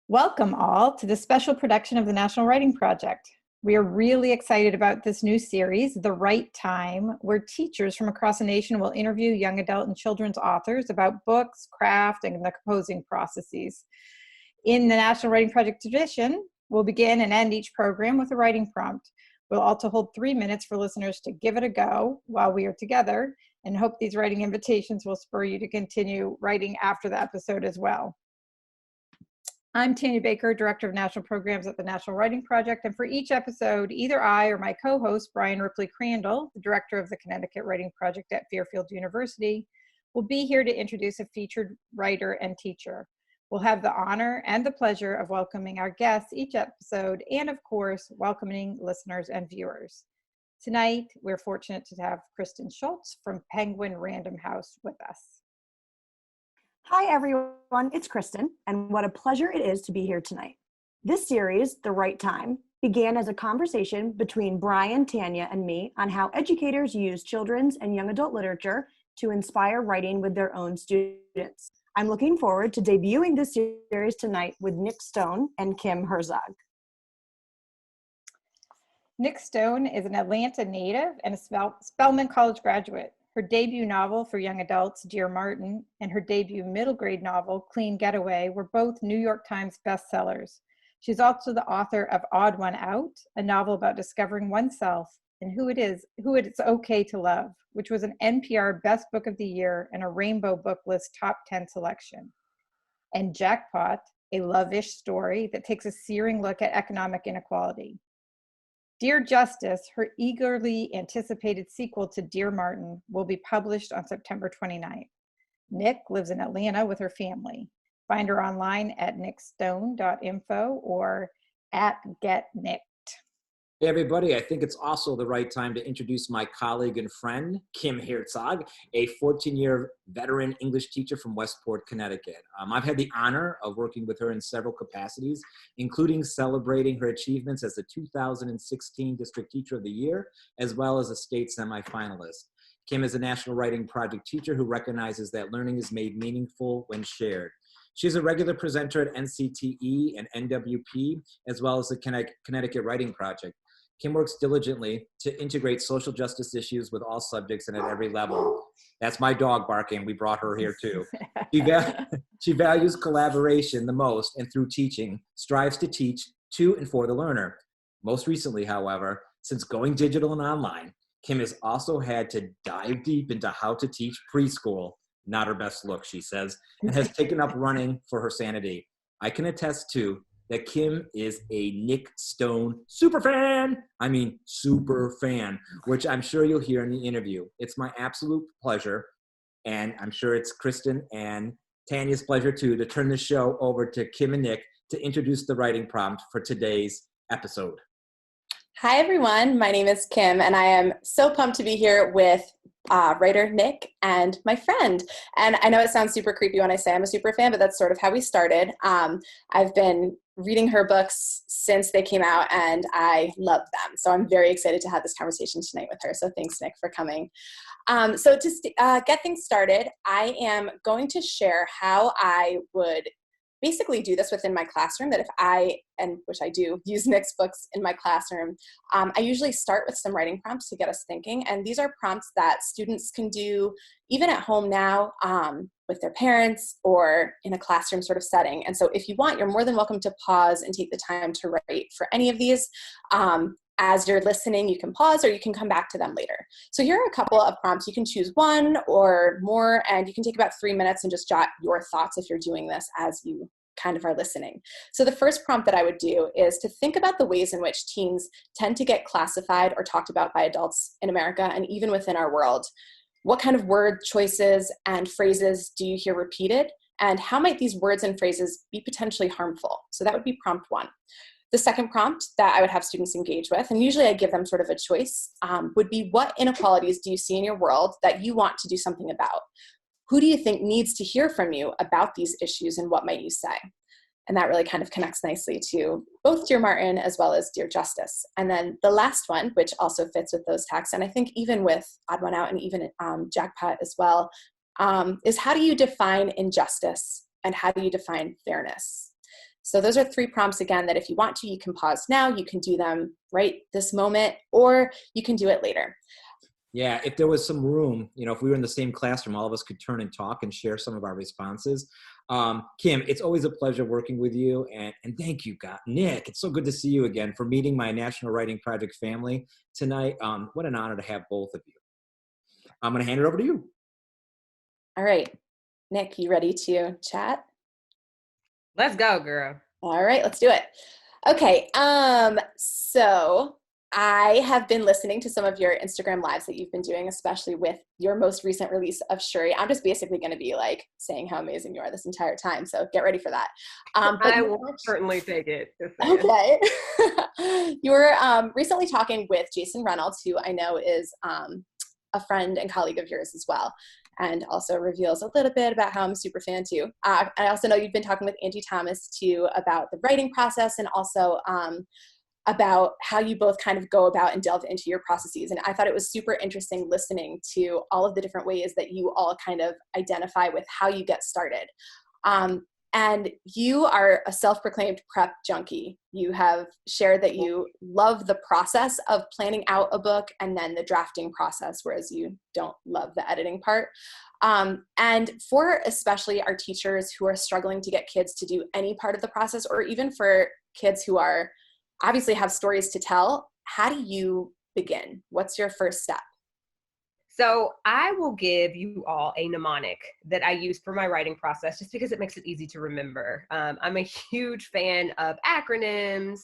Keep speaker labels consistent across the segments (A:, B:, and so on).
A: Welcome all to the special production of the National Writing Project. We are really excited about this new series, The Right Time, where teachers from across the nation will interview young adult and children's authors about books, craft, and the composing processes. In the National Writing Project tradition, we'll begin and end each program with a writing prompt. We'll also hold 3 minutes for listeners to give it a go while we are together, and hope these writing invitations will spur you to continue writing after the episode as well. I'm Tanya Baker, Director of National Programs at the National Writing Project, and for each episode, either I or my co-host, Bryan Ripley Crandall, the Director of the Connecticut Writing Project at Fairfield University, will be here to introduce a featured writer and teacher. We'll have the honor and the pleasure of welcoming our guests each episode, and of course, welcoming listeners and viewers. Tonight, we're fortunate to have Kristin Shultz from Penguin Random House with us.
B: Hi everyone, it's Kristin, and what a pleasure it is to be here tonight. This series, The Right Time, began as a conversation between Bryan, Tanya, and me on how educators use children's and young adult literature to inspire writing with their own students. I'm looking forward to debuting this series tonight with Nic Stone and Kim Herzog.
A: Nic Stone is an Atlanta native and a Spelman College graduate. Her debut novel for young adults, Dear Martin, and her debut middle grade novel, Clean Getaway, were both New York Times bestsellers. She's also the author of Odd One Out, a novel about discovering oneself and who it's okay to love, which was an NPR Best Book of the Year and a Rainbow Book List Top 10 selection. And Jackpot, a love-ish story that takes a searing look at economic inequality. Dear Justice, her eagerly anticipated sequel to Dear Martin, will be published on September 29th. Nic lives in Atlanta with her family. Find her online at nicstone.info or at getnicked.
C: Hey everybody, I think it's also the right time to introduce my colleague and friend, Kim Herzog, a 14-year veteran English teacher from Westport, Connecticut. I've had the honor of working with her in several capacities, including celebrating her achievements as the 2016 District Teacher of the Year, as well as a state semifinalist. Kim is a National Writing Project teacher who recognizes that learning is made meaningful when shared. She's a regular presenter at NCTE and NWP, as well as the Connecticut Writing Project. Kim works diligently to integrate social justice issues with all subjects and at every level. That's my dog barking. We brought her here too. She values collaboration the most, and through teaching, strives to teach to and for the learner. Most recently, however, since going digital and online, Kim has also had to dive deep into how to teach preschool. Not her best look, she says, and has taken up running for her sanity. I can attest to that Kim is a Nic Stone super fan, which I'm sure you'll hear in the interview. It's my absolute pleasure, and I'm sure it's Kristin and Tanya's pleasure too, to turn the show over to Kim and Nic to introduce the writing prompt for today's episode.
D: Hi everyone, my name is Kim, and I am so pumped to be here with writer Nic and my friend. And I know it sounds super creepy when I say I'm a super fan, but that's sort of how we started. I've been reading her books since they came out, and I love them. So I'm very excited to have this conversation tonight with her. So thanks, Nic, for coming. So to get things started, I am going to share how I would basically do this within my classroom, that if I, and which I do, use Nic's books in my classroom, I usually start with some writing prompts to get us thinking. And these are prompts that students can do even at home now with their parents or in a classroom sort of setting. And so if you want, you're more than welcome to pause and take the time to write for any of these. As you're listening, you can pause or you can come back to them later. So here are a couple of prompts. You can choose one or more, and you can take about 3 minutes and just jot your thoughts if you're doing this as you kind of are listening. So the first prompt that I would do is to think about the ways in which teens tend to get classified or talked about by adults in America and even within our world. What kind of word choices and phrases do you hear repeated? And how might these words and phrases be potentially harmful? So that would be prompt one. The second prompt that I would have students engage with, and usually I give them sort of a choice, would be, what inequalities do you see in your world that you want to do something about? Who do you think needs to hear from you about these issues, and what might you say? And that really kind of connects nicely to both Dear Martin as well as Dear Justice. And then the last one, which also fits with those texts, and I think even with Odd One Out and even Jackpot as well, is how do you define injustice and how do you define fairness? So those are 3 prompts again that if you want to, you can pause now, you can do them right this moment, or you can do it later.
C: Yeah, if there was some room, if we were in the same classroom, all of us could turn and talk and share some of our responses. Kim, it's always a pleasure working with you. And thank you, God. Nic, it's so good to see you again for meeting my National Writing Project family tonight. What an honor to have both of you. I'm going to hand it over to you.
D: All right. Nic, you ready to chat?
E: Let's go, girl.
D: All right, let's do it. Okay, so I have been listening to some of your Instagram lives that you've been doing, especially with your most recent release of Shuri. I'm just basically going to be like saying how amazing you are this entire time, so get ready for that.
E: I will certainly take it.
D: Okay. You were recently talking with Jason Reynolds, who I know is a friend and colleague of yours as well, and also reveals a little bit about how I'm a super fan too. I also know you've been talking with Angie Thomas too about the writing process, and also about how you both kind of go about and delve into your processes. And I thought it was super interesting listening to all of the different ways that you all kind of identify with how you get started. And you are a self-proclaimed prep junkie. You have shared that you love the process of planning out a book and then the drafting process, whereas you don't love the editing part. And for especially our teachers who are struggling to get kids to do any part of the process, or even for kids who are obviously have stories to tell, how do you begin? What's your first step?
E: So I will give you all a mnemonic that I use for my writing process, just because it makes it easy to remember. I'm a huge fan of acronyms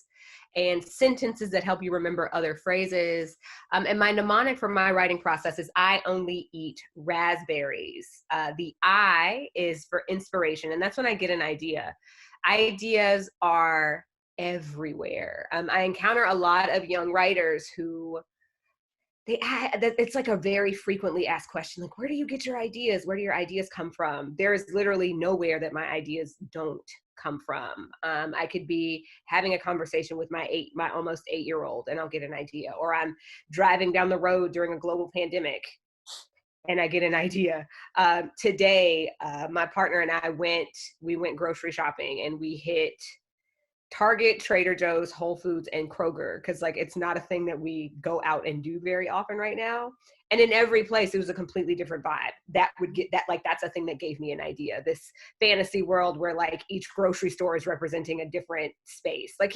E: and sentences that help you remember other phrases. And my mnemonic for my writing process is I only eat raspberries. The I is for inspiration, and that's when I get an idea. Ideas are everywhere. I encounter a lot of young writers who it's like a very frequently asked question, like, where do you get your ideas? Where do your ideas come from? There is literally nowhere that my ideas don't come from. I could be having a conversation with my almost 8-year-old and I'll get an idea, or I'm driving down the road during a global pandemic and I get an idea. Today, my partner and I went grocery shopping, and we hit Target, Trader Joe's, Whole Foods, and Kroger, because like it's not a thing that we go out and do very often right now. And in every place, it was a completely different vibe. That's a thing that gave me an idea. This fantasy world where like each grocery store is representing a different space. Like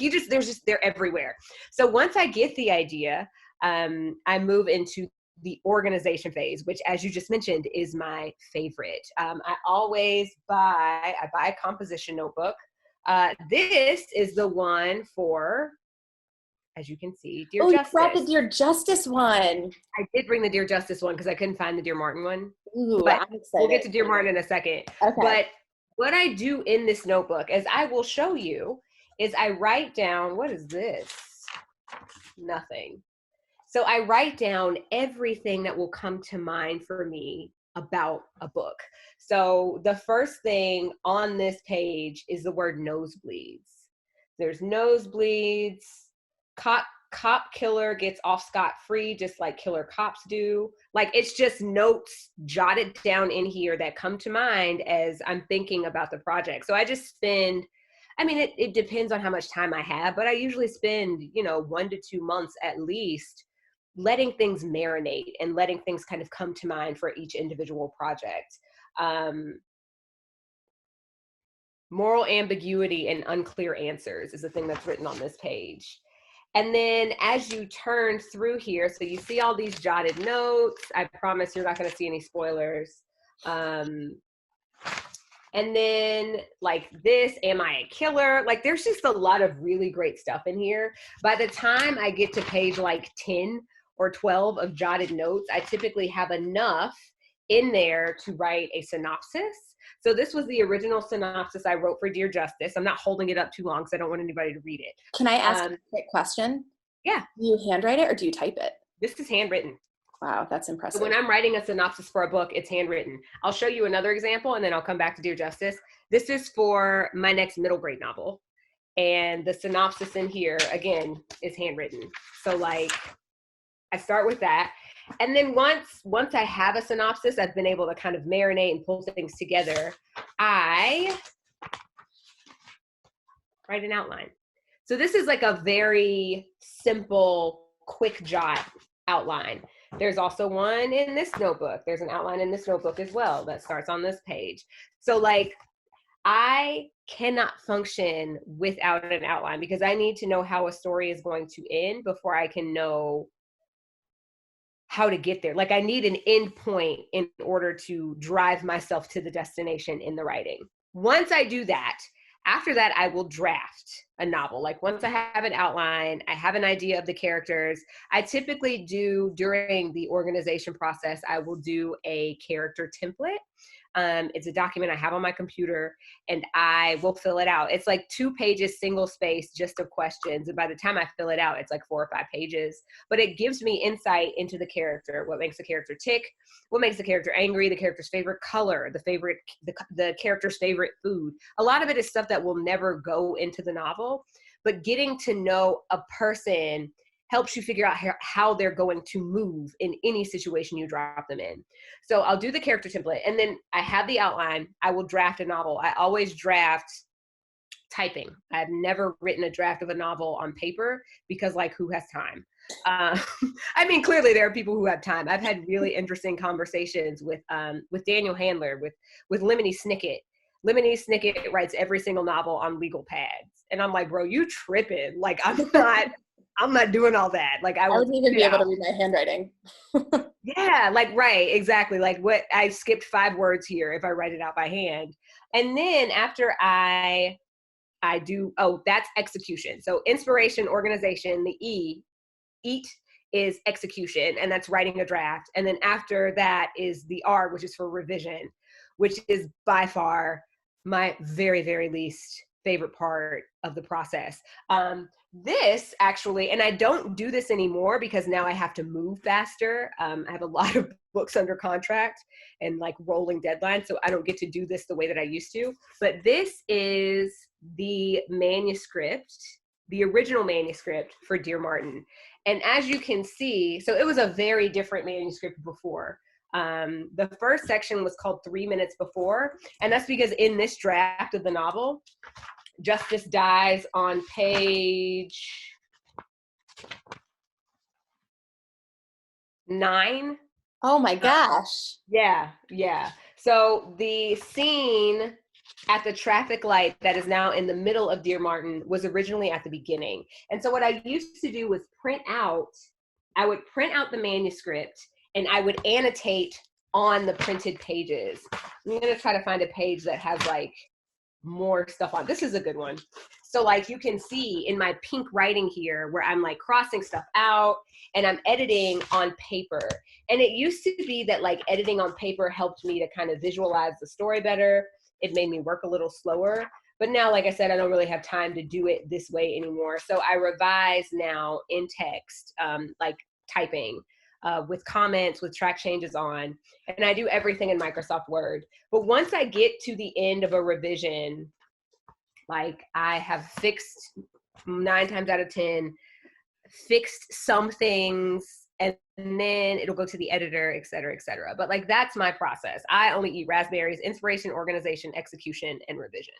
E: they're everywhere. So once I get the idea, I move into the organization phase, which, as you just mentioned, is my favorite. I buy a composition notebook. This is the one for, as you can see, Dear Justice.
D: You brought the Dear Justice one.
E: I did bring the Dear Justice one because I couldn't find the Dear Martin one.
D: Ooh,
E: but
D: I'm excited.
E: We'll get to Dear Martin in a second.
D: Okay.
E: But what I do in this notebook, as I will show you, is I write down, what is this? Nothing. So I write down everything that will come to mind for me about a book. So the first thing on this page is the word nosebleeds. There's nosebleeds. Cop killer gets off scot-free, just like killer cops do. Like, it's just notes jotted down in here that come to mind as I'm thinking about the project. So I just spend, it depends on how much time I have, but I usually spend, 1 to 2 months at least letting things marinate and letting things kind of come to mind for each individual project. Moral ambiguity and unclear answers is the thing that's written on this page. And then as you turn through here, so you see all these jotted notes. I promise you're not going to see any spoilers. And then like this, am I a killer? Like, there's just a lot of really great stuff in here. By the time I get to page like 10 or 12 of jotted notes, I typically have enough in there to write a synopsis. So this was the original synopsis I wrote for Dear Justice. I'm not holding it up too long because I don't want anybody to read it.
D: Can I ask a quick question?
E: Yeah.
D: Do you handwrite it or do you type it?
E: This is handwritten.
D: Wow, that's impressive.
E: So when I'm writing a synopsis for a book, it's handwritten. I'll show you another example and then I'll come back to Dear Justice. This is for my next middle grade novel. And the synopsis in here, again, is handwritten. So like, I start with that. And then once I have a synopsis, I've been able to kind of marinate and pull things together. I write an outline. So this is like a very simple, quick jot outline. There's also one in this notebook. There's an outline in this notebook as well that starts on this page. So like, I cannot function without an outline because I need to know how a story is going to end before I can know how to get there. Like I need an end point in order to drive myself to the destination in the writing. Once I do that, after that, I will draft a novel. Like once I have an outline, I have an idea of the characters. I typically do, during the organization process, I will do a character template. It's a document I have on my computer and I will fill it out. It's like 2 pages, single space, just of questions. And by the time I fill it out, it's like 4 or 5 pages, but it gives me insight into the character, what makes the character tick, what makes the character angry, the character's favorite color, the character's favorite food. A lot of it is stuff that will never go into the novel, but getting to know a person helps you figure out how they're going to move in any situation you drop them in. So I'll do the character template and then I have the outline. I will draft a novel. I always draft typing. I've never written a draft of a novel on paper because like who has time? I mean, clearly there are people who have time. I've had really interesting conversations with Daniel Handler, with Lemony Snicket. Lemony Snicket writes every single novel on legal pads. And I'm like, bro, you tripping. Like I'm not doing all that. Like I
D: wouldn't even be able to read my handwriting.
E: Yeah, like, right, exactly. Like what I skipped 5 words here if I write it out by hand. And then after I do, that's execution. So inspiration, organization, the eat is execution, and that's writing a draft. And then after that is the R, which is for revision, which is by far my very, very least favorite part of the process. This actually, and I don't do this anymore because now I have to move faster. I have a lot of books under contract and like rolling deadlines, so I don't get to do this the way that I used to. But this is the manuscript, the original manuscript for Dear Martin. And as you can see, so it was a very different manuscript before. The first section was called 3 Minutes Before, and that's because in this draft of the novel, Justice dies on page 9.
D: Oh my gosh.
E: Yeah. So the scene at the traffic light that is now in the middle of Dear Martin was originally at the beginning. And so what I used to do was I would print out the manuscript and I would annotate on the printed pages. I'm gonna try to find a page that has like more stuff on. This is a good one. So like you can see in my pink writing here where I'm like crossing stuff out and I'm editing on paper. And it used to be that like editing on paper helped me to kind of visualize the story better. It made me work a little slower. But now, like I said, I don't really have time to do it this way anymore. So I revise now in text, like typing, with comments, with track changes on, and I do everything in Microsoft Word. But once I get to the end of a revision, like I have fixed 9 times out of 10, fixed some things, and then it'll go to the editor, et cetera, et cetera. But like, that's my process. I only eat raspberries: inspiration, organization, execution, and revision.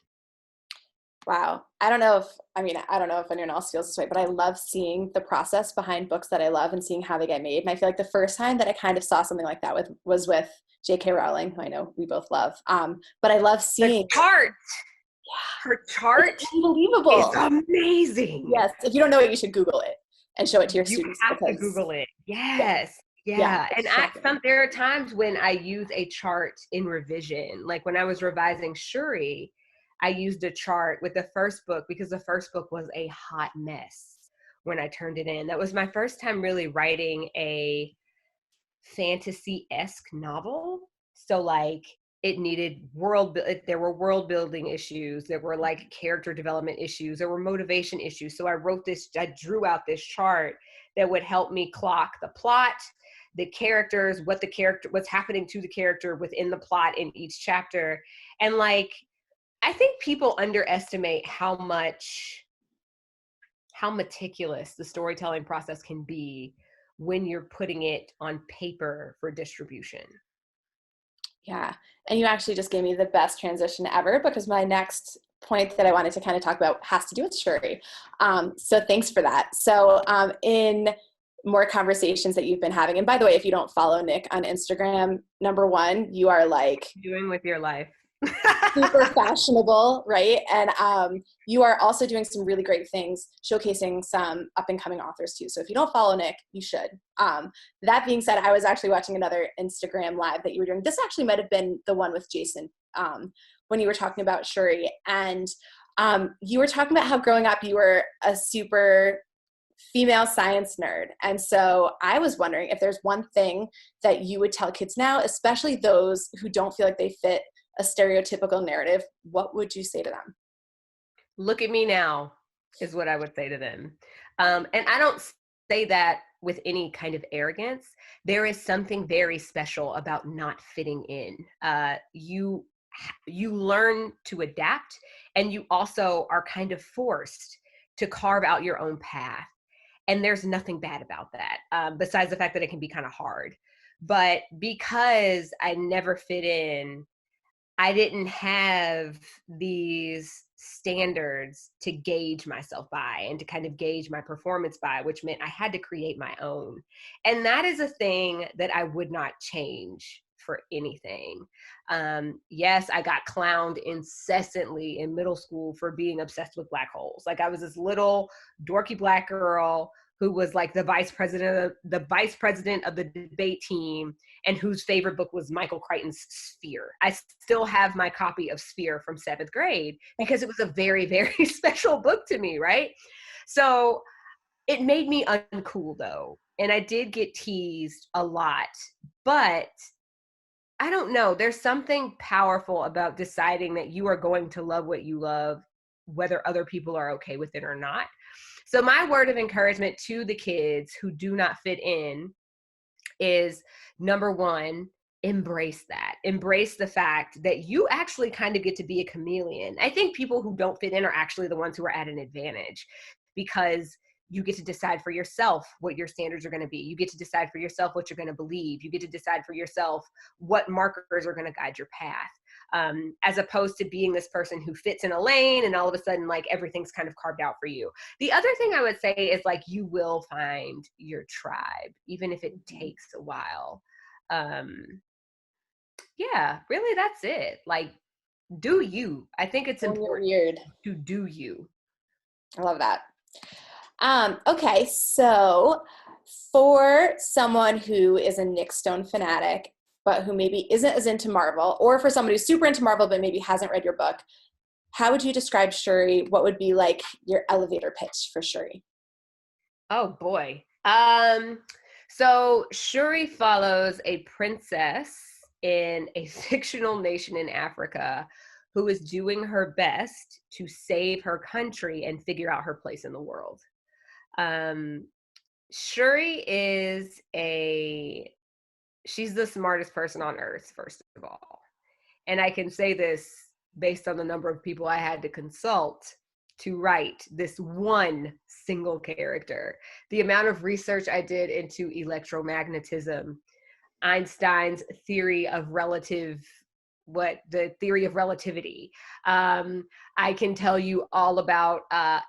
D: Wow. I don't know if anyone else feels this way, but I love seeing the process behind books that I love and seeing how they get made. And I feel like the first time that I kind of saw something like that was with J.K. Rowling, who I know we both love. But I love seeing
E: the chart. Yeah. Her chart
D: is unbelievable.
E: It's amazing.
D: Yes. If you don't know it, you should Google it and show it to your students.
E: You have to Google it. Yes. Yeah. And there are times when I use a chart in revision. Like when I was revising Shuri, I used a chart with the first book because the first book was a hot mess when I turned it in. That was my first time really writing a fantasy-esque novel. So like it needed there were world building issues. There were like character development issues. There were motivation issues. So I drew out this chart that would help me clock the plot, the characters, what's happening to the character within the plot in each chapter. And like, I think people underestimate how meticulous the storytelling process can be when you're putting it on paper for distribution.
D: Yeah. And you actually just gave me the best transition ever, because my next point that I wanted to kind of talk about has to do with Shuri. So thanks for that. So in more conversations that you've been having, and by the way, if you don't follow Nic on Instagram, number one, you are like
E: doing with your life.
D: super fashionable, right? And you are also doing some really great things, showcasing some up and coming authors too. So if you don't follow Nic, you should. That being said, I was actually watching another Instagram live that you were doing. This actually might have been the one with Jason when you were talking about Shuri. And you were talking about how growing up you were a super female science nerd. And so I was wondering if there's one thing that you would tell kids now, especially those who don't feel like they fit a stereotypical narrative, what would you say to them?
E: Look at me now is what I would say to them. And I don't say that with any kind of arrogance. There is something very special about not fitting in. You learn to adapt, and you also are kind of forced to carve out your own path. And there's nothing bad about that, besides the fact that it can be kind of hard. But because I never fit in, I didn't have these standards to gauge myself by and to kind of gauge my performance by, which meant I had to create my own. And that is a thing that I would not change for anything. Yes, I got clowned incessantly in middle school for being obsessed with black holes. Like I was this little dorky black girl who was like the vice president of the debate team, and whose favorite book was Michael Crichton's Sphere. I still have my copy of Sphere from 7th grade because it was a very, very special book to me, right? So it made me uncool though. And I did get teased a lot, but I don't know. There's something powerful about deciding that you are going to love what you love, whether other people are okay with it or not. So my word of encouragement to the kids who do not fit in is, number one, embrace that. Embrace the fact that you actually kind of get to be a chameleon. I think people who don't fit in are actually the ones who are at an advantage, because you get to decide for yourself what your standards are going to be. You get to decide for yourself what you're going to believe. You get to decide for yourself what markers are going to guide your path. As opposed to being this person who fits in a lane and all of a sudden like everything's kind of carved out for you. The other thing I would say is like you will find your tribe, even if it takes a while. Yeah, really that's it. Like do you. I think it's important to do you.
D: I love that. Okay, so for someone who is a Nic Stone fanatic, but who maybe isn't as into Marvel, or for somebody who's super into Marvel but maybe hasn't read your book, how would you describe Shuri? What would be like your elevator pitch for Shuri?
E: Oh boy. So Shuri follows a princess in a fictional nation in Africa who is doing her best to save her country and figure out her place in the world. Shuri is she's the smartest person on earth, first of all. And I can say this based on the number of people I had to consult to write this one single character. The amount of research I did into electromagnetism, Einstein's theory of the theory of relativity. I can tell you all about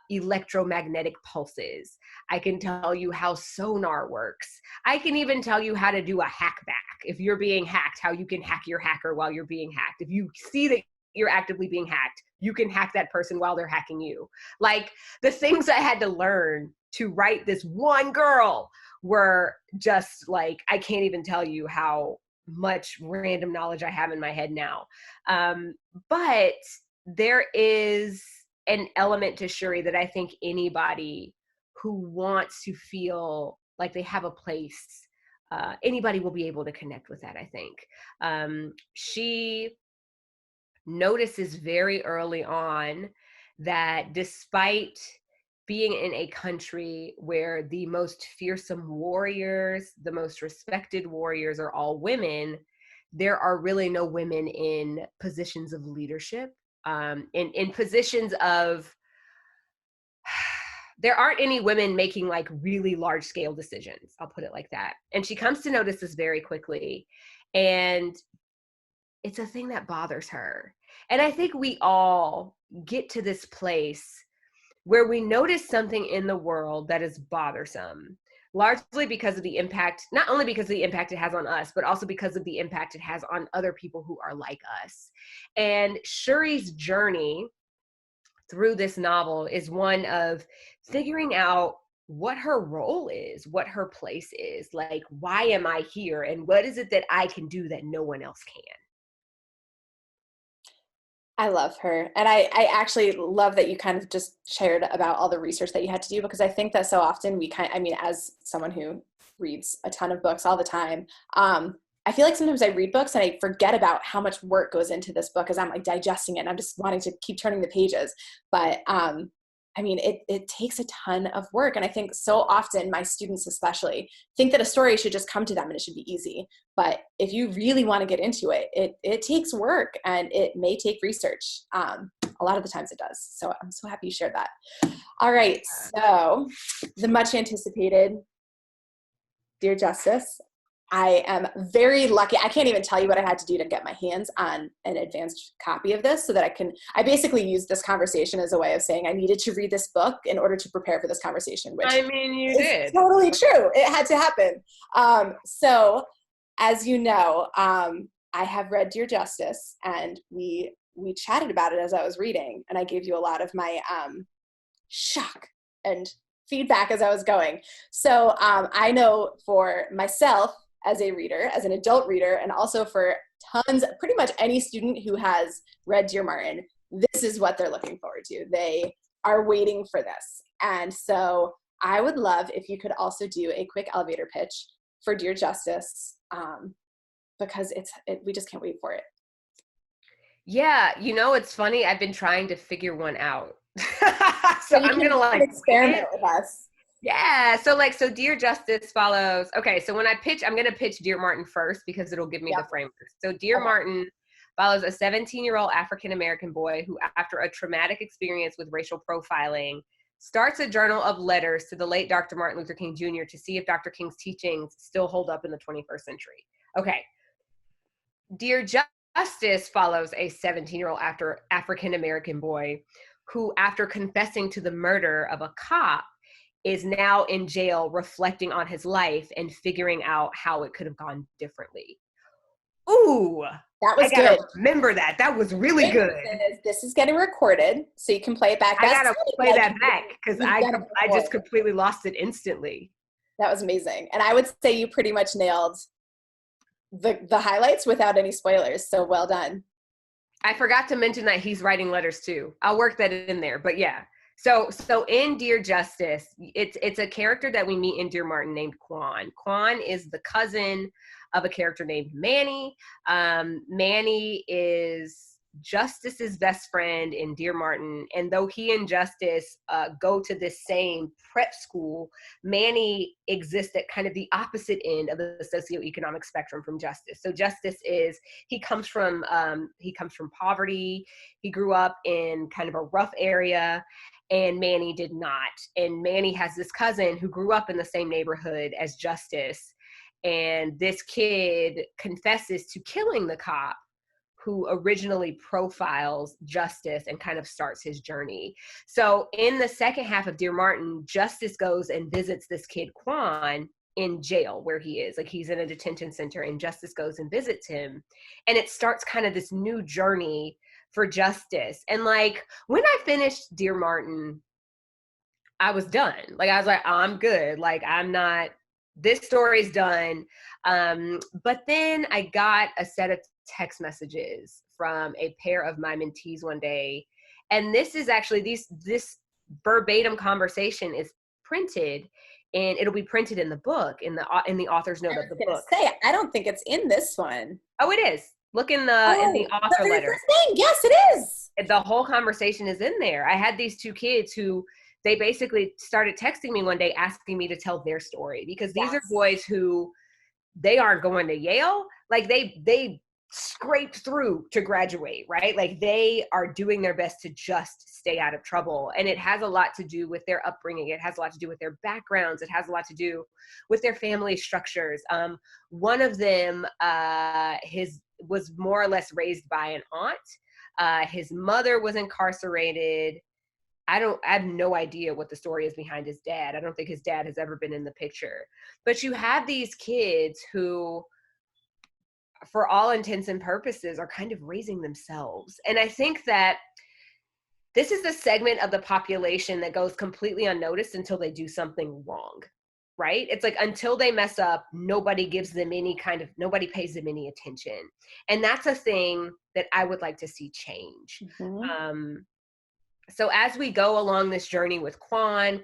E: electromagnetic pulses. I can tell you how sonar works. I can even tell you how to do a hack back. If you're being hacked, how you can hack your hacker while you're being hacked. If you see that you're actively being hacked, you can hack that person while they're hacking you. Like the things I had to learn to write this one girl were just like, I can't even tell you how much random knowledge I have in my head now. But there is an element to Shuri that I think anybody who wants to feel like they have a place, anybody will be able to connect with that, I think. She notices very early on that despite being in a country where the most fearsome warriors, the most respected warriors are all women, there are really no women in positions of leadership, in positions of, there aren't any women making like really large scale decisions. I'll put it like that. And she comes to notice this very quickly. And it's a thing that bothers her. And I think we all get to this place where we notice something in the world that is bothersome, largely because of the impact, not only because of the impact it has on us, but also because of the impact it has on other people who are like us. And Shuri's journey through this novel is one of figuring out what her role is, what her place is, like, why am I here? And what is it that I can do that no one else can?
D: I love her. And I actually love that you kind of just shared about all the research that you had to do, because I think that so often as someone who reads a ton of books all the time, I feel like sometimes I read books and I forget about how much work goes into this book as I'm like digesting it and I'm just wanting to keep turning the pages. But it takes a ton of work. And I think so often my students especially think that a story should just come to them and it should be easy. But if you really want to get into it, it takes work and it may take research. A lot of the times it does. So I'm so happy you shared that. All right. So the much anticipated Dear Justice. I am very lucky. I can't even tell you what I had to do to get my hands on an advanced copy of this so that I basically used this conversation as a way of saying I needed to read this book in order to prepare for this conversation, which
E: You
D: is
E: did.
D: Totally true. It had to happen. So as you know, I have read Dear Justice, and we chatted about it as I was reading, and I gave you a lot of my shock and feedback as I was going. So I know for myself, as a reader, as an adult reader, and also for pretty much any student who has read Dear Martin, this is what they're looking forward to. They are waiting for this. And so I would love if you could also do a quick elevator pitch for Dear Justice, because we just can't wait for it.
E: Yeah, it's funny. I've been trying to figure one out. So I'm going to
D: experiment with us.
E: Yeah. So Dear Justice follows. Okay. So when I pitch, I'm going to pitch Dear Martin first because it'll give me the framework. So Dear Martin follows a 17-year-old African-American boy who, after a traumatic experience with racial profiling, starts a journal of letters to the late Dr. Martin Luther King Jr. to see if Dr. King's teachings still hold up in the 21st century. Okay. Dear Justice follows a 17-year-old African-American boy who, after confessing to the murder of a cop, is now in jail reflecting on his life and figuring out how it could have gone differently. Ooh,
D: that was
E: good. Remember that. That was really good.
D: This is getting recorded, so you can play it back.
E: I got to play that back because I just completely lost it instantly.
D: That was amazing. And I would say you pretty much nailed the highlights without any spoilers. So well done.
E: I forgot to mention that he's writing letters too. I'll work that in there, but yeah. So in Dear Justice, it's a character that we meet in Dear Martin named Quan. Quan is the cousin of a character named Manny. Manny is Justice's best friend in Dear Martin, and though he and Justice go to this same prep school, Manny exists at kind of the opposite end of the socioeconomic spectrum from Justice. So Justice he comes from poverty. He grew up in kind of a rough area, and Manny did not. And Manny has this cousin who grew up in the same neighborhood as Justice, and this kid confesses to killing the cop who originally profiles Justice and kind of starts his journey. So in the second half of Dear Martin, Justice goes and visits this kid Quan in jail where he is. Like, he's in a detention center, and Justice goes and visits him. And it starts kind of this new journey for Justice. And when I finished Dear Martin, I was done. I was like, oh, I'm good. This story's done. But then I got a set of text messages from a pair of my mentees one day. And this is actually, this verbatim conversation is printed, and it'll be printed in the book, in the author's note of the book.
D: I don't think it's in this one.
E: Oh, it is. Look in the author letter.
D: Yes, it is.
E: The whole conversation is in there. I had these two kids who, they basically started texting me one day asking me to tell their story, because these are boys who, they aren't going to Yale. They scraped through to graduate, right? They are doing their best to just stay out of trouble. And it has a lot to do with their upbringing. It has a lot to do with their backgrounds. It has a lot to do with their family structures. One of them, was more or less raised by an aunt. His mother was incarcerated. I have no idea what the story is behind his dad. I don't think his dad has ever been in the picture. But you have these kids who, for all intents and purposes, are kind of raising themselves. And I think that this is the segment of the population that goes completely unnoticed until they do something wrong, right? It's like until they mess up, nobody pays them any attention. And that's a thing that I would like to see change.
D: Mm-hmm.
E: So as we go along this journey with Quan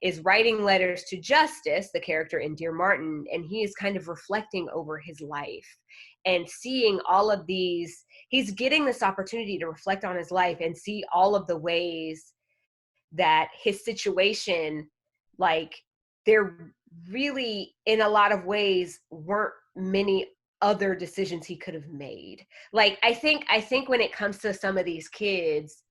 E: is writing letters to Justice, the character in Dear Martin, and he is kind of reflecting over his life and seeing all of these. He's getting this opportunity to reflect on his life and see all of the ways that his situation, like, there really, in a lot of ways, weren't many other decisions he could have made. Like, I think when it comes to some of these kids,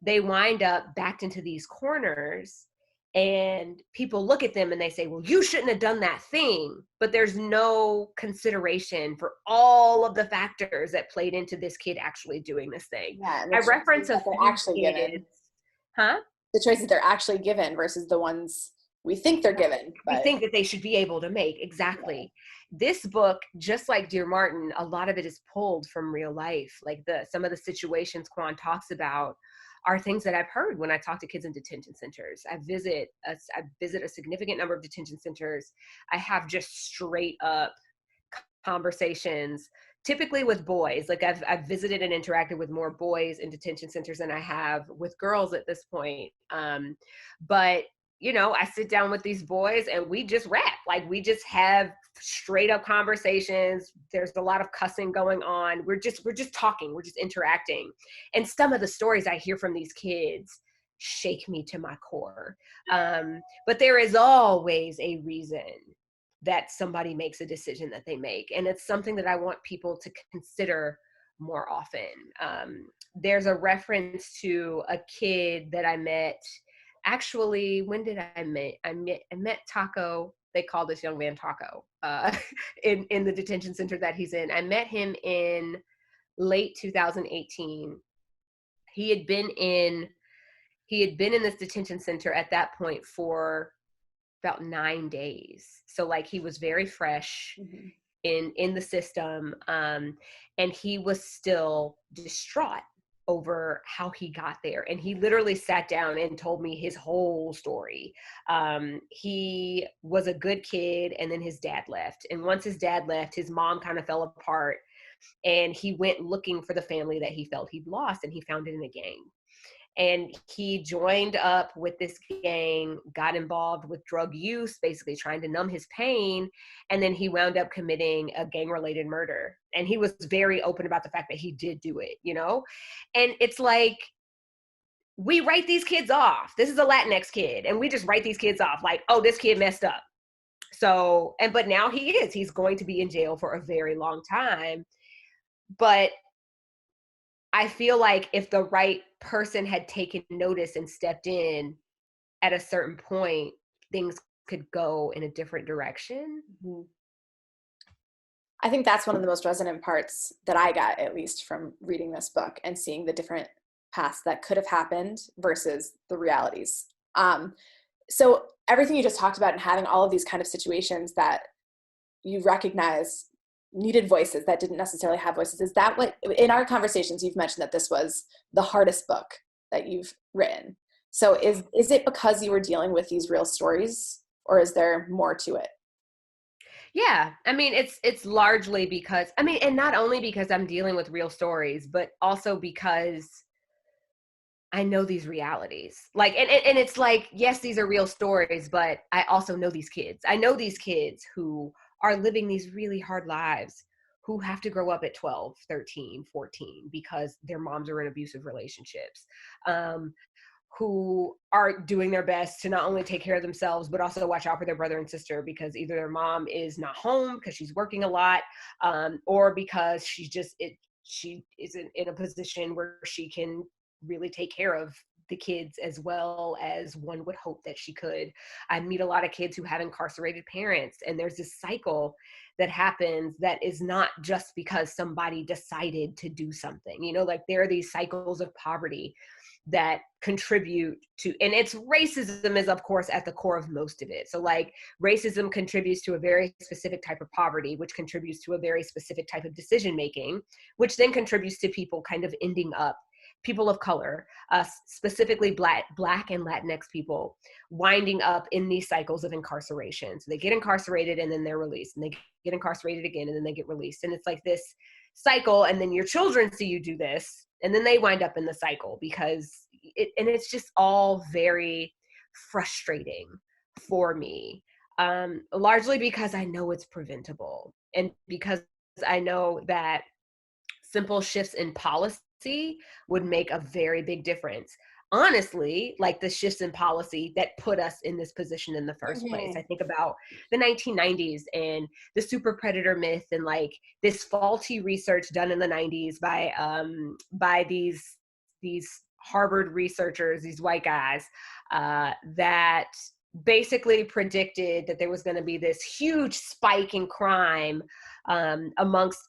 E: they wind up backed into these corners and people look at them and they say, well, you shouldn't have done that thing. But there's no consideration for all of the factors that played into this kid actually doing this thing.
D: Yeah,
E: I reference a
D: they're
E: few
D: actually
E: kids.
D: given.
E: Huh?
D: The choices they're actually given versus the ones we think they're given.
E: We think that they should be able to make. Exactly. This book, just like Dear Martin, a lot of it is pulled from real life. Like some of the situations Quan talks about are things that I've heard when I talk to kids in detention centers. I visit a significant number of detention centers. I have just straight up conversations, typically with boys. Like I've visited and interacted with more boys in detention centers than I have with girls at this point. But you know, I sit down with these boys and we just rap. Like we just have straight up conversations. There's a lot of cussing going on. We're just talking. We're just interacting. And some of the stories I hear from these kids shake me to my core. But there is always a reason that somebody makes a decision that they make. And it's something that I want people to consider more often. There's a reference to a kid that I met. Actually, when did I meet? I met Taco. They call this young man Taco in the detention center that he's in. I met him in late 2018. He had been in this detention center at that point for about 9 days. So like he was very fresh in the system, and he was still distraught over how he got there. And he literally sat down and told me his whole story. He was a good kid, and then his dad left. And once his dad left, his mom kind of fell apart, and he went looking for the family that he felt he'd lost, and he found it in a gang. And he joined up with this gang, got involved with drug use, basically trying to numb his pain. And then he wound up committing a gang-related murder. And he was very open about the fact that he did do it, you know? And it's like, we write these kids off. This is a Latinx kid. And we just write these kids off like, oh, this kid messed up. So, but now he's going to be in jail for a very long time. But I feel like if the right person had taken notice and stepped in at a certain point, things could go in a different direction.
D: I think that's one of the most resonant parts that I got, at least from reading this book and seeing the different paths that could have happened versus the realities. So everything you just talked about and having all of these kind of situations that you recognize needed voices that didn't necessarily have voices. Is that what, in our conversations, you've mentioned that this was the hardest book that you've written. So is it because you were dealing with these real stories, or is there more to it?
E: Yeah. I mean, it's largely because, I mean, and not only because I'm dealing with real stories, but also because I know these realities. Like, and it's like, yes, these are real stories, but I also know these kids. I know these kids who are living these really hard lives, who have to grow up at 12, 13, 14 because their moms are in abusive relationships, who are doing their best to not only take care of themselves, but also watch out for their brother and sister because either their mom is not home because she's working a lot, or because she is in a position where she can really take care of the kids as well as one would hope that she could. I meet a lot of kids who have incarcerated parents, and there's this cycle that happens that is not just because somebody decided to do something. You know, like there are these cycles of poverty that contribute to, and it's racism is of course at the core of most of it. So like racism contributes to a very specific type of poverty, which contributes to a very specific type of decision making, which then contributes to people kind of ending up, people of color, specifically Black and Latinx people, winding up in these cycles of incarceration. So they get incarcerated and then they're released, and they get incarcerated again and then they get released. And it's like this cycle, and then your children see you do this, and then they wind up in the cycle because it's just all very frustrating for me, largely because I know it's preventable, and because I know that simple shifts in policy would make a very big difference. Honestly, like the shifts in policy that put us in this position in the first place. I think about the 1990s and the super predator myth, and like this faulty research done in the 90s by these Harvard researchers, these white guys, that basically predicted that there was going to be this huge spike in crime amongst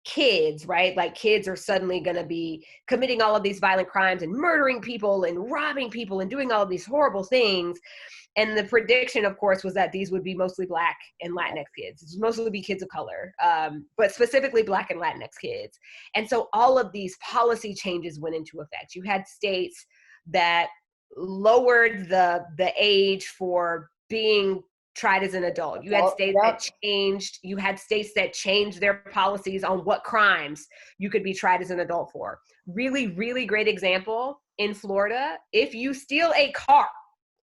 E: kids, right? Like kids are suddenly going to be committing all of these violent crimes and murdering people and robbing people and doing all of these horrible things. And the prediction, of course, was that these would be mostly Black and Latinx kids. It would mostly be kids of color, but specifically Black and Latinx kids. And so all of these policy changes went into effect. You had states that lowered the age for being tried as an adult. You had states that changed. You had states that changed their policies on what crimes you could be tried as an adult for. Really, really great example in Florida. If you steal a car,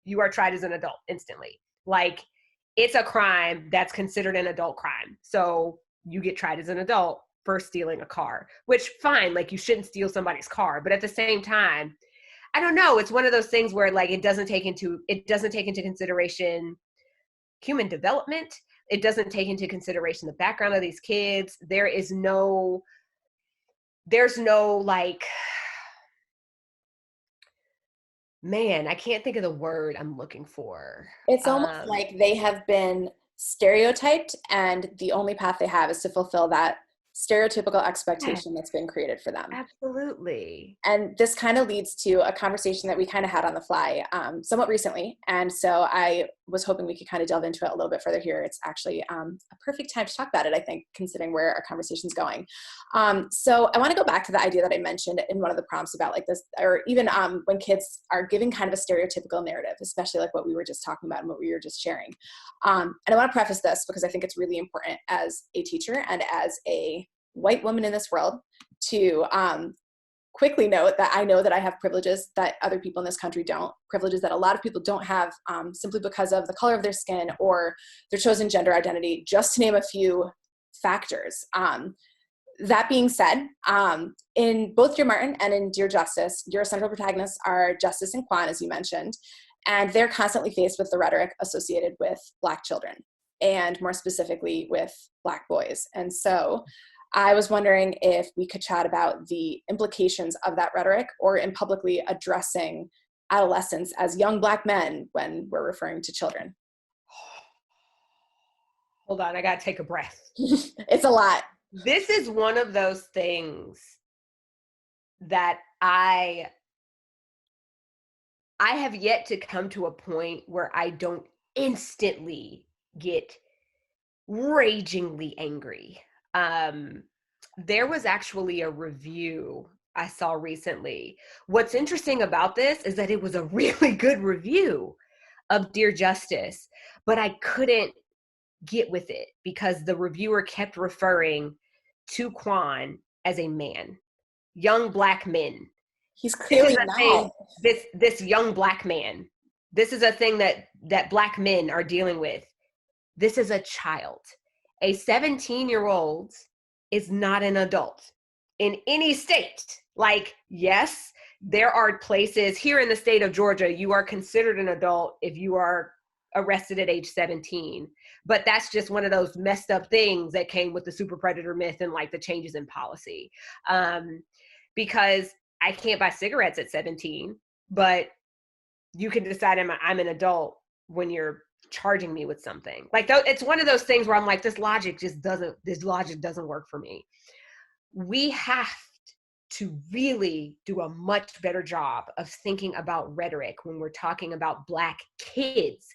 E: you are tried as an adult instantly. Like it's a crime that's considered an adult crime. So you get tried as an adult for stealing a car, which fine, like you shouldn't steal somebody's car. But at the same time, I don't know. It's one of those things where like it doesn't take into consideration human development. It doesn't take into consideration the background of these kids. There's no like, man, I can't think of the word I'm looking for.
D: It's almost like they have been stereotyped, and the only path they have is to fulfill that stereotypical expectation that's been created for them.
E: Absolutely.
D: And this kind of leads to a conversation that we kind of had on the fly somewhat recently. And so I was hoping we could kind of delve into it a little bit further here. It's actually a perfect time to talk about it, I think, considering where our conversation's going. So I want to go back to the idea that I mentioned in one of the prompts about like this, or even when kids are giving kind of a stereotypical narrative, especially like what we were just talking about and what we were just sharing. And I want to preface this because I think it's really important as a teacher and as a white woman in this world to quickly note that I know that I have privileges that other people in this country don't, privileges that a lot of people don't have simply because of the color of their skin or their chosen gender identity, just to name a few factors. That being said, in both Dear Martin and in Dear Justice, your central protagonists are Justice and Quan, as you mentioned, and they're constantly faced with the rhetoric associated with Black children, and more specifically with Black boys. And so I was wondering if we could chat about the implications of that rhetoric, or in publicly addressing adolescents as young Black men when we're referring to children.
E: Hold on, I gotta take a breath.
D: It's a lot.
E: This is one of those things that I have yet to come to a point where I don't instantly get ragingly angry. There was actually a review I saw recently. What's interesting about this is that it was a really good review of Dear Justice, but I couldn't get with it because the reviewer kept referring to Quan as a man, young Black men.
D: He's clearly not.
E: This young Black man. This is a thing that Black men are dealing with. This is a child. A 17-year-old is not an adult in any state. Like, yes, there are places here in the state of Georgia, you are considered an adult if you are arrested at age 17. But that's just one of those messed up things that came with the super predator myth and like the changes in policy. Because I can't buy cigarettes at 17, but you can decide I'm an adult when you're charging me with something. Like, it's one of those things where I'm like, this logic doesn't work for me. We have to really do a much better job of thinking about rhetoric when we're talking about Black kids,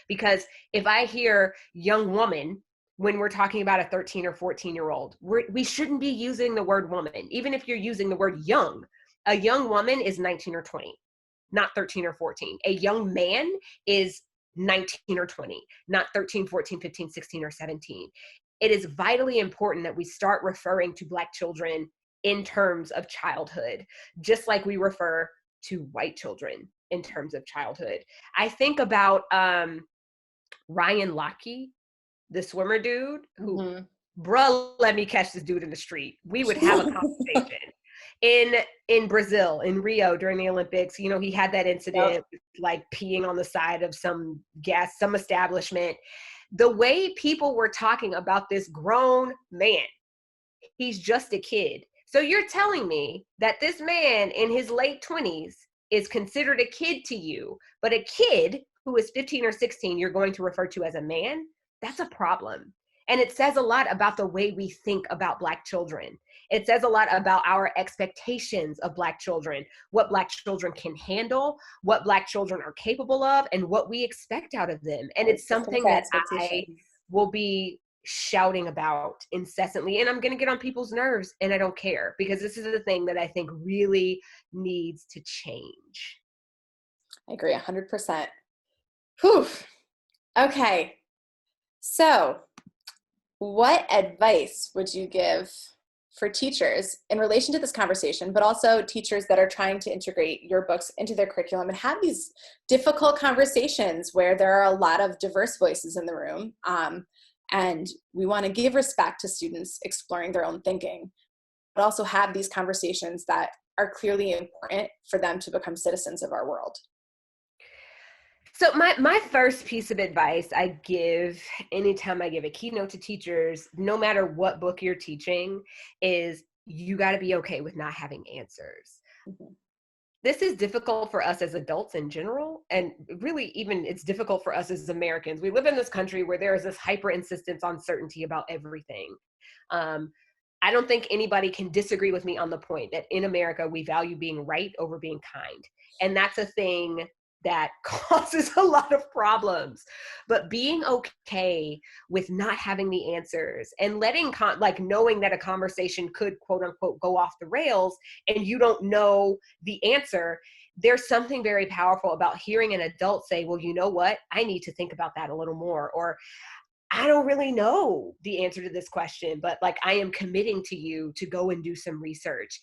E: because if I hear young woman, when we're talking about a 13 or 14-year-old, we shouldn't be using the word woman. Even if you're using the word young, a young woman is 19 or 20, not 13 or 14. A young man is 19 or 20, not 13, 14, 15, 16, or 17. It is vitally important that we start referring to Black children in terms of childhood, just like we refer to white children in terms of childhood. I think about Ryan Lochte, the swimmer dude, who, bruh, let me catch this dude in the street. We would have a conversation. In Brazil, in Rio, during the Olympics, you know, he had that incident, like peeing on the side of some establishment. The way people were talking about this grown man, he's just a kid. So you're telling me that this man in his late 20s is considered a kid to you, but a kid who is 15 or 16, you're going to refer to as a man? That's a problem. And it says a lot about the way we think about Black children. It says a lot about our expectations of Black children, what Black children can handle, what Black children are capable of, and what we expect out of them. And it's something that I will be shouting about incessantly, and I'm going to get on people's nerves, and I don't care, because this is the thing that I think really needs to change.
D: I agree 100%. Whew. Okay. So what advice would you give for teachers in relation to this conversation, but also teachers that are trying to integrate your books into their curriculum and have these difficult conversations where there are a lot of diverse voices in the room? And we want to give respect to students exploring their own thinking, but also have these conversations that are clearly important for them to become citizens of our world.
E: So my first piece of advice I give anytime I give a keynote to teachers, no matter what book you're teaching, is you got to be okay with not having answers. Mm-hmm. This is difficult for us as adults in general, and really even it's difficult for us as Americans. We live in this country where there is this hyper insistence on certainty about everything. I don't think anybody can disagree with me on the point that in America, we value being right over being kind. And that's a thing that causes a lot of problems. But being okay with not having the answers and letting, knowing that a conversation could, quote unquote, go off the rails and you don't know the answer, there's something very powerful about hearing an adult say, well, you know what? I need to think about that a little more. Or I don't really know the answer to this question, but like I am committing to you to go and do some research.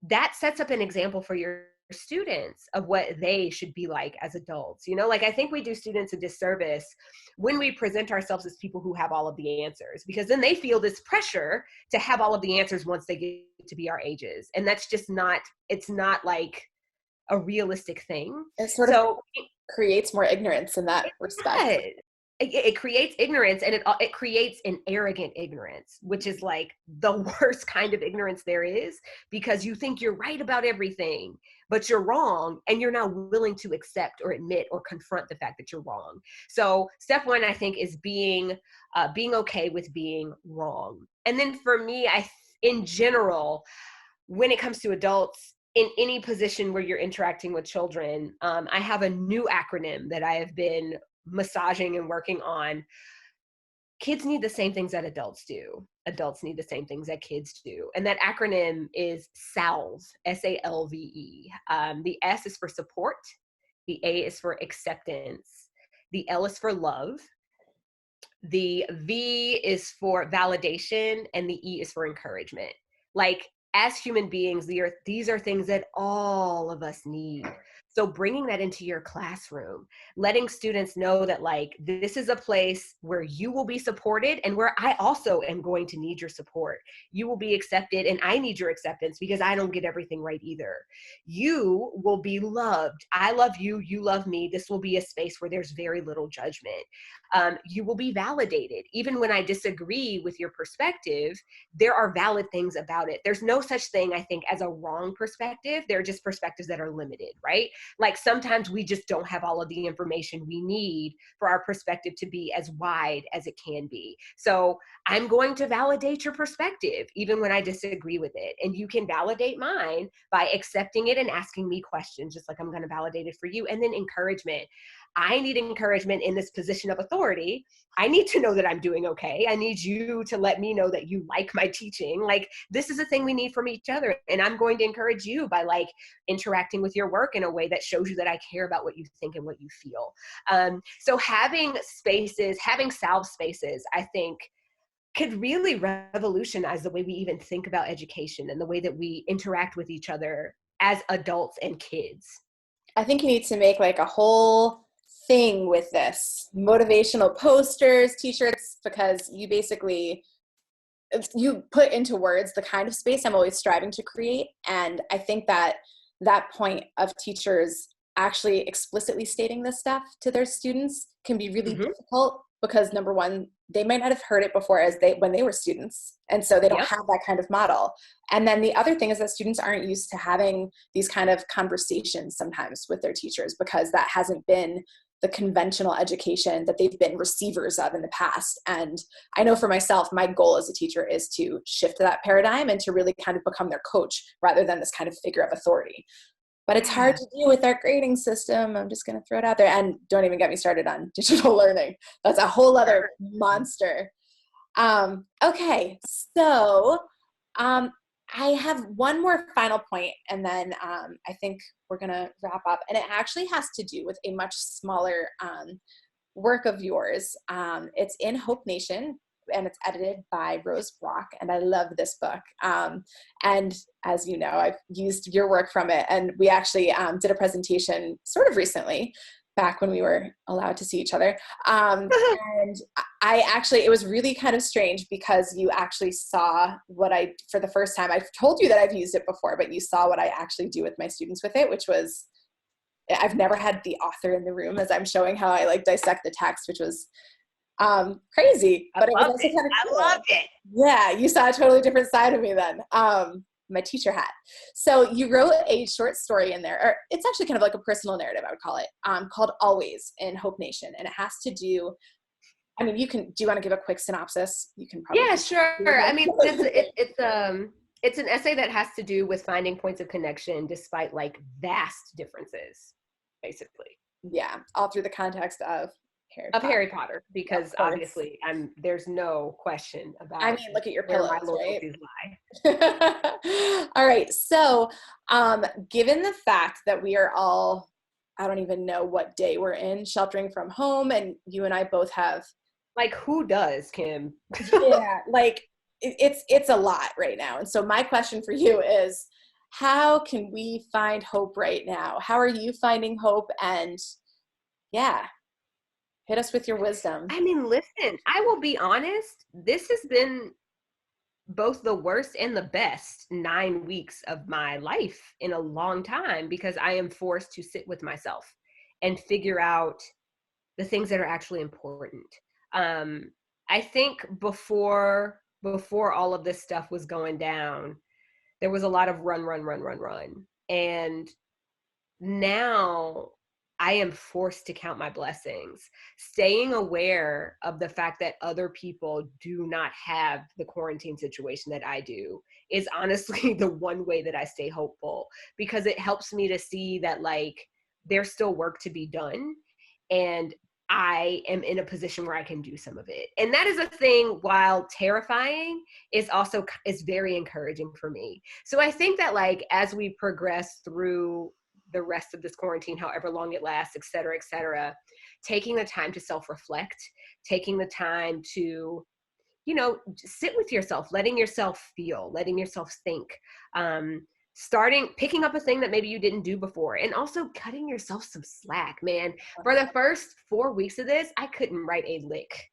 E: That sets up an example for your students of what they should be like as adults. You know, like I think we do students a disservice when we present ourselves as people who have all of the answers, because then they feel this pressure to have all of the answers once they get to be our ages. And that's just not, it's not like a realistic thing.
D: It sort of creates more ignorance in that respect.
E: It creates ignorance, and it creates an arrogant ignorance, which is like the worst kind of ignorance there is, because you think you're right about everything, but you're wrong, and you're not willing to accept or admit or confront the fact that you're wrong. So step one, I think, is being okay with being wrong. And then for me, in general, when it comes to adults, in any position where you're interacting with children, I have a new acronym that I have been massaging and working on. Kids need the same things that adults do. Adults need the same things that kids do. And that acronym is SALVE, S-A-L-V-E. The S is for support. The A is for acceptance. The L is for love. The V is for validation. And the E is for encouragement. Like, as human beings, these are things that all of us need. So bringing that into your classroom, letting students know that like, this is a place where you will be supported and where I also am going to need your support. You will be accepted and I need your acceptance because I don't get everything right either. You will be loved. I love you. You love me. This will be a space where there's very little judgment. You will be validated. Even when I disagree with your perspective, there are valid things about it. There's no such thing, I think, as a wrong perspective. There are just perspectives that are limited, right? Like sometimes we just don't have all of the information we need for our perspective to be as wide as it can be. So I'm going to validate your perspective, even when I disagree with it. And you can validate mine by accepting it and asking me questions, just like I'm going to validate it for you. And then encouragement. I need encouragement in this position of authority. I need to know that I'm doing okay. I need you to let me know that you like my teaching. Like, this is a thing we need from each other. And I'm going to encourage you by like interacting with your work in a way that shows you that I care about what you think and what you feel. So having spaces, having salve spaces, I think could really revolutionize the way we even think about education and the way that we interact with each other as adults and kids.
D: I think you need to make like a whole thing with this, motivational posters, t-shirts, because you basically, you put into words the kind of space I'm always striving to create. And I think that that point of teachers actually explicitly stating this stuff to their students can be really difficult, because number one, they might not have heard it before when they were students. And so they don't have that kind of model. And then the other thing is that students aren't used to having these kind of conversations sometimes with their teachers, because that hasn't been the conventional education that they've been receivers of in the past. And I know for myself, my goal as a teacher is to shift that paradigm and to really kind of become their coach rather than this kind of figure of authority. But it's hard to do with our grading system. I'm just going to throw it out there. And don't even get me started on digital learning. That's a whole other monster. Okay, so I have one more final point, and then I think we're going to wrap up. And it actually has to do with a much smaller work of yours. It's in Hope Nation, and it's edited by Rose Brock, and I love this book. And as you know, I've used your work from it, and we actually did a presentation sort of recently, back when we were allowed to see each other. And it was really kind of strange, because you actually saw what for the first time, I've told you that I've used it before, but you saw what I actually do with my students with it, which was, I've never had the author in the room as I'm showing how I like dissect the text, which was crazy, but it was also kind of cool.
E: I loved it.
D: Yeah, you saw a totally different side of me then. My teacher hat. So you wrote a short story in there, or it's actually kind of like a personal narrative, I would call it, called Always in Hope Nation. And it has to do, I mean, do you want to give a quick synopsis? You can probably.
E: Yeah, sure. I mean, it's an essay that has to do with finding points of connection despite like vast differences, basically.
D: Yeah, all through the context of
E: Harry Potter, because obviously there's no question about.
D: I mean, look at your pillows,
E: my loyalties
D: lie. All right, so given the fact that we are all, I don't even know what day we're in, sheltering from home, and you and I both have.
E: Like, who does, Kim?
D: Yeah, like it's a lot right now. And so my question for you is, how can we find hope right now? How are you finding hope? And yeah. Hit us with your wisdom.
E: I mean, listen, I will be honest. This has been both the worst and the best 9 weeks of my life in a long time, because I am forced to sit with myself and figure out the things that are actually important. I think before all of this stuff was going down, there was a lot of run. And now I am forced to count my blessings, staying aware of the fact that other people do not have the quarantine situation that I do is honestly the one way that I stay hopeful, because it helps me to see that like there's still work to be done, and I am in a position where I can do some of it. And that is a thing, while terrifying, is very encouraging for me. So I think that like as we progress through the rest of this quarantine, however long it lasts, et cetera, taking the time to self-reflect, taking the time to, sit with yourself, letting yourself feel, letting yourself think, picking up a thing that maybe you didn't do before, and also cutting yourself some slack, man. For the first 4 weeks of this, I couldn't write a lick.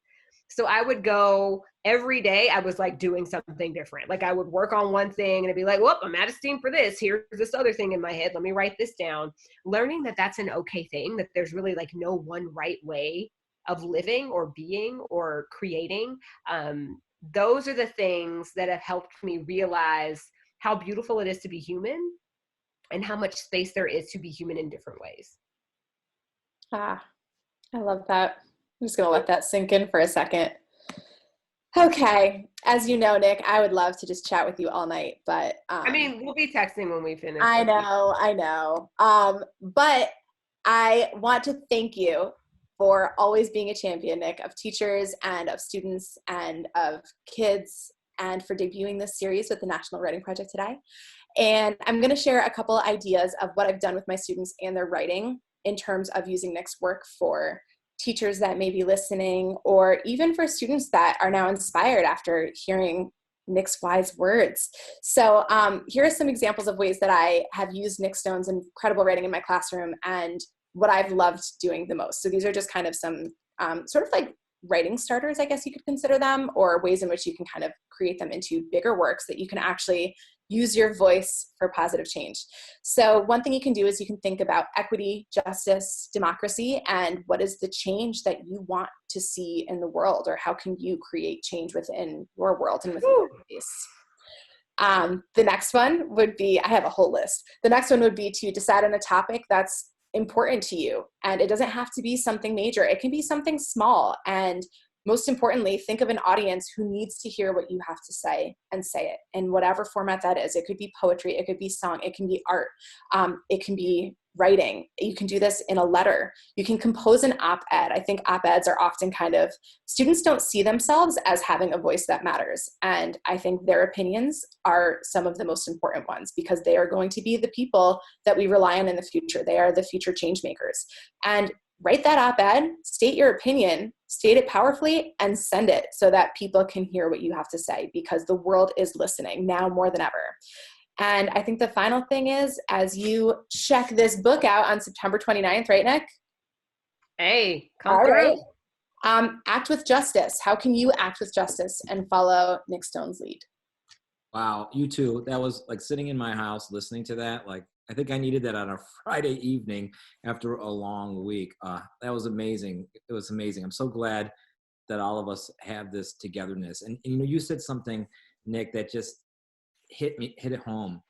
E: So I would go every day, I was like doing something different. Like I would work on one thing and it'd be like, well, I'm out of steam for this. Here's this other thing in my head. Let me write this down. Learning that that's an okay thing, that there's really like no one right way of living or being or creating. Those are the things that have helped me realize how beautiful it is to be human and how much space there is to be human in different ways.
D: Ah, I love that. I'm just going to let that sink in for a second. Okay. As you know, Nic, I would love to just chat with you all night, but
E: I mean, we'll be texting when we finish.
D: I know. But I want to thank you for always being a champion, Nic, of teachers and of students and of kids, and for debuting this series with the National Writing Project today. And I'm going to share a couple ideas of what I've done with my students and their writing in terms of using Nic's work for teachers that may be listening, or even for students that are now inspired after hearing Nic's wise words. So here are some examples of ways that I have used Nic Stone's incredible writing in my classroom and what I've loved doing the most. So these are just kind of some sort of like writing starters, I guess you could consider them, or ways in which you can kind of create them into bigger works that you can actually use your voice for positive change. So one thing you can do is you can think about equity, justice, democracy, and what is the change that you want to see in the world, or how can you create change within your world and within your space. The next one would be, I have a whole list. The next one would be to decide on a topic that's important to you. And it doesn't have to be something major. It can be something small. And most importantly, think of an audience who needs to hear what you have to say and say it in whatever format that is. It could be poetry, it could be song, it can be art, it can be writing. You can do this in a letter. You can compose an op-ed. I think op-eds are often kind of, students don't see themselves as having a voice that matters. And I think their opinions are some of the most important ones, because they are going to be the people that we rely on in the future. They are the future change makers. And write that op-ed, state your opinion, state it powerfully, and send it so that people can hear what you have to say, because the world is listening now more than ever. And I think the final thing is, as you check this book out on September 29th, right, Nic?
E: Hey, come
D: All
E: through.
D: right. Act with justice. How can you act with justice and follow Nic Stone's lead?
C: Wow, you too. That was like sitting in my house listening to that. Like, I think I needed that on a Friday evening after a long week. That was amazing. It was amazing. I'm so glad that all of us have this togetherness. And you know, you said something, Nic, that just hit it home.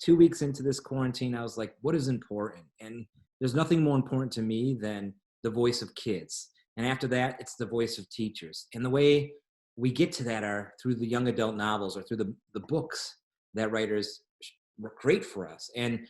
C: 2 weeks into this quarantine, I was like, what is important? And there's nothing more important to me than the voice of kids. And after that, it's the voice of teachers. And the way we get to that are through the young adult novels or through the books that writers create for us. And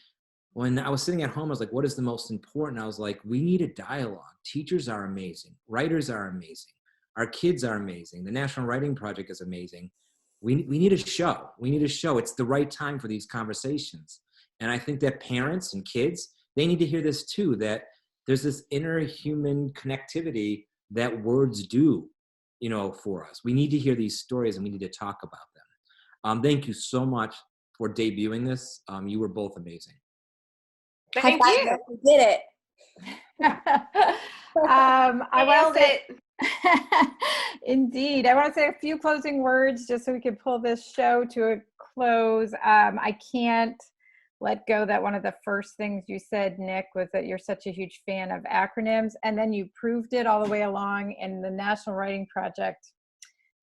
C: when I was sitting at home, I was like, what is the most important? I was like, we need a dialogue. Teachers are amazing. Writers are amazing. Our kids are amazing. The National Writing Project is amazing. We need a show. We need a show. It's the right time for these conversations. And I think that parents and kids, they need to hear this too, that there's this inner human connectivity that words do, you know, for us. We need to hear these stories and we need to talk about them. Thank you so much for debuting this. You were both amazing.
E: Thank you.
D: We did it.
A: I want to say,
E: it.
A: indeed, I want to say a few closing words just so we can pull this show to a close. I can't let go that one of the first things you said, Nic, was that you're such a huge fan of acronyms, and then you proved it all the way along. In the National Writing Project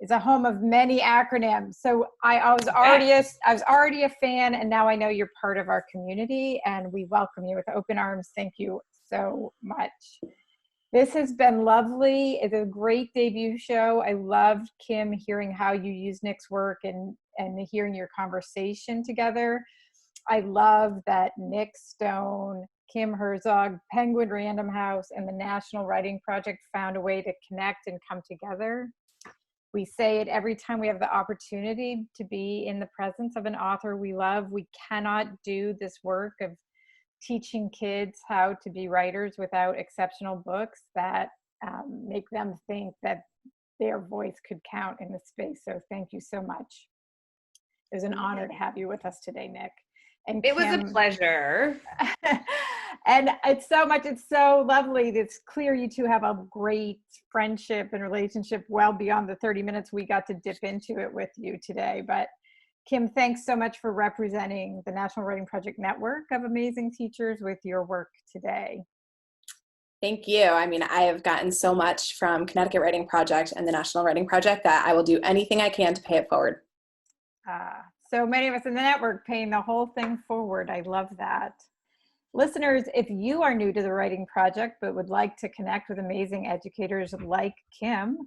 A: is a home of many acronyms. So I was already a fan, and now I know you're part of our community, and we welcome you with open arms. Thank you so much. This has been lovely. It's a great debut show. I loved, Kim, hearing how you use Nic's work and hearing your conversation together. I love that Nic Stone, Kim Herzog, Penguin Random House, and the National Writing Project found a way to connect and come together. We say it every time we have the opportunity to be in the presence of an author we love. We cannot do this work of teaching kids how to be writers without exceptional books that make them think that their voice could count in the space. So thank you so much. It was an honor to have you with us today, Nic. And
E: It was
A: Kim,
E: a pleasure.
A: and it's so lovely. It's clear you two have a great friendship and relationship well beyond the 30 minutes we got to dip into it with you today. But Kim, thanks so much for representing the National Writing Project network of amazing teachers with your work today.
D: Thank you. I mean, I have gotten so much from Connecticut Writing Project and the National Writing Project that I will do anything I can to pay it forward.
A: so many of us in the network paying the whole thing forward. I love that. Listeners, if you are new to the Writing Project but would like to connect with amazing educators like Kim,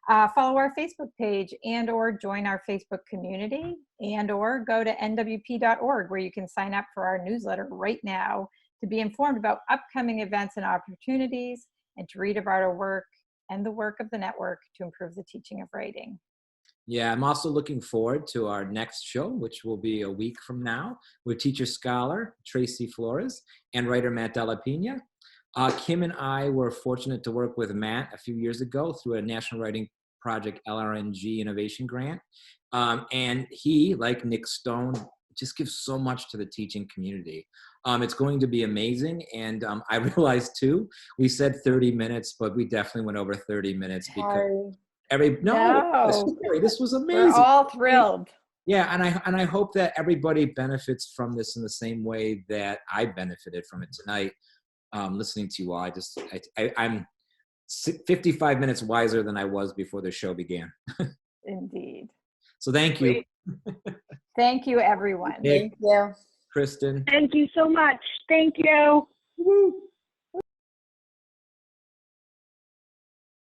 A: follow our Facebook page and or join our Facebook community and or go to nwp.org where you can sign up for our newsletter right now to be informed about upcoming events and opportunities and to read about our work and the work of the network to improve the teaching of writing.
C: Yeah, I'm also looking forward to our next show, which will be a week from now, with teacher scholar Tracy Flores and writer Matt Della Pina. Kim and I were fortunate to work with Matt a few years ago through a National Writing Project LRNG Innovation Grant. And he, like Nic Stone, just gives so much to the teaching community. It's going to be amazing. And I realized too, we said 30 minutes, but we definitely went over 30 minutes because this was amazing.
A: We're all thrilled.
C: Yeah, and I hope that everybody benefits from this in the same way that I benefited from it tonight. Listening to you all, I'm 55 minutes wiser than I was before the show began.
A: Indeed.
C: So thank you.
A: Thank you, everyone.
C: Nick,
D: Thank you.
C: Kristin.
F: Thank you so much. Thank you.
C: Woo.